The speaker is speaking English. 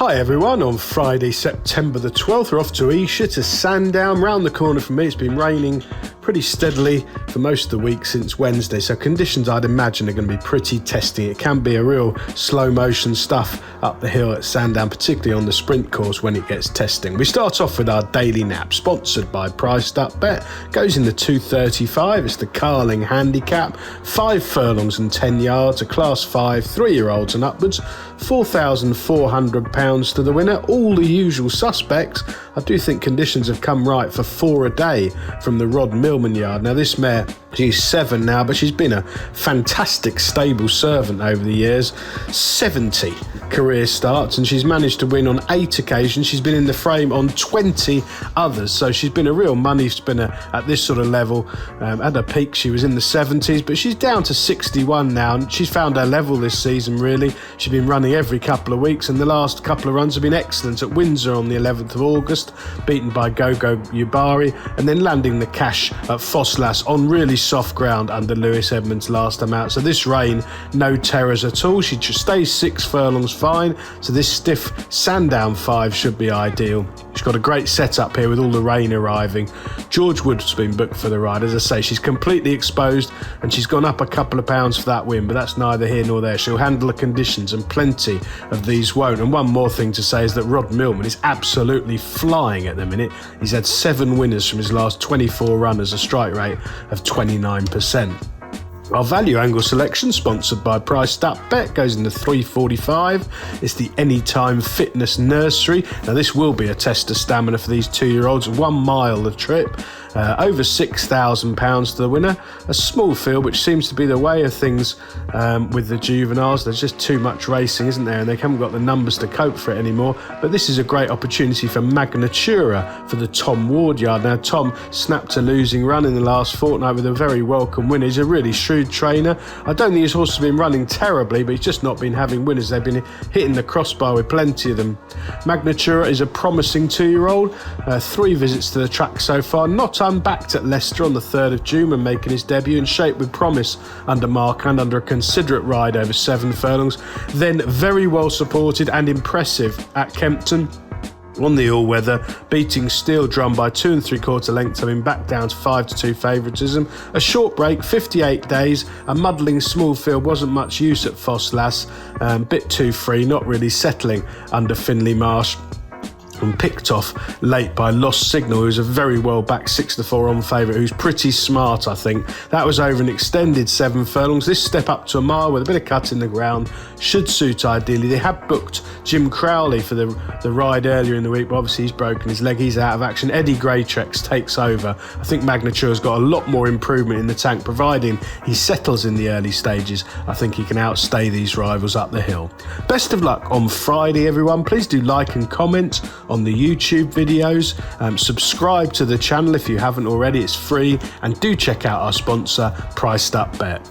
Hi everyone, on Friday, September the 12th, we're off to Esher to Sandown. Round the corner from me, it's been raining pretty steadily for most of the week since Wednesday, so conditions I'd imagine are going to be pretty testing. It can be a real slow motion stuff up the hill at Sandown, particularly on the sprint course when it gets testing. We start off with our daily nap, sponsored by Priced Up Bet. Goes in the 235, it's the Carling Handicap, 5 furlongs and 10 yards, a class 5, 3-year-olds and upwards, £4,400 to the winner, all the usual suspects. I do think conditions have come right for 4 a day from the Rod Millman yard. Now this mare, she's 7 now, but she's been a fantastic stable servant over the years. 70 career starts and she's managed to win on 8 occasions. She's been in the frame on 20 others, so she's been a real money spinner at this sort of level. At her peak she was in the 70s, but she's down to 61 now and she's found her level this season really. She's been running every couple of weeks and the last couple of runs have been excellent. At Windsor on the 11th of August, beaten by Gogo Ubari, and then landing the cash at Fosslas on really soft ground under Lewis Edmonds last time out. So this rain, no terrors at all. She just stays 6 furlongs fine, so this stiff Sandown 5 should be ideal. She's got a great setup here with all the rain arriving. George Wood's been booked for the ride. As I say, she's completely exposed and she's gone up a couple of pounds for that win, but that's neither here nor there. She'll handle the conditions and plenty of these won't. And one more thing to say is that Rod Millman is absolutely flying at the minute. He's had 7 winners from his last 24 runners, a strike rate of 29%. Our value angle selection, sponsored by Priced Up Bet, goes in the 345. It's the Anytime Fitness Nursery. Now this will be a test of stamina for these 2-year-olds. 1 mile the trip. Over £6,000 to the winner. A small field, which seems to be the way of things with the juveniles. There's just too much racing, isn't there? And they haven't got the numbers to cope for it anymore. But this is a great opportunity for Magnatura for the Tom Ward yard. Now, Tom snapped a losing run in the last fortnight with a very welcome win. He's a really shrewd trainer. I don't think his horse has been running terribly, but he's just not been having winners. They've been hitting the crossbar with plenty of them. Magnatura is a promising 2-year-old. 3 visits to the track so far. Not unbacked at Leicester on the 3rd of June when making his debut, in shape with promise under Markhand under a considerate ride over 7 furlongs. Then very well supported and impressive at Kempton on the all-weather, beating Steel Drum by 2 3/4 lengths, having back down to 5-2 favouritism. A short break, 58 days, a muddling small field, wasn't much use at Fosslas, bit too free, not really settling under Finley Marsh. And picked off late by Lost Signal, who's a very well backed 6-4 on favourite, who's pretty smart, I think. That was over an extended 7 furlongs. This step up to a mile with a bit of cut in the ground should suit ideally. They had booked Jim Crowley for the ride earlier in the week, but obviously he's broken his leg, he's out of action. Eddie Greytrex takes over. I think Magnatura's got a lot more improvement in the tank, providing he settles in the early stages. I think he can outstay these rivals up the hill. Best of luck on Friday, everyone. Please do like and comment on the YouTube videos. Subscribe to the channel if you haven't already, it's free, and do check out our sponsor Priced Up Bet.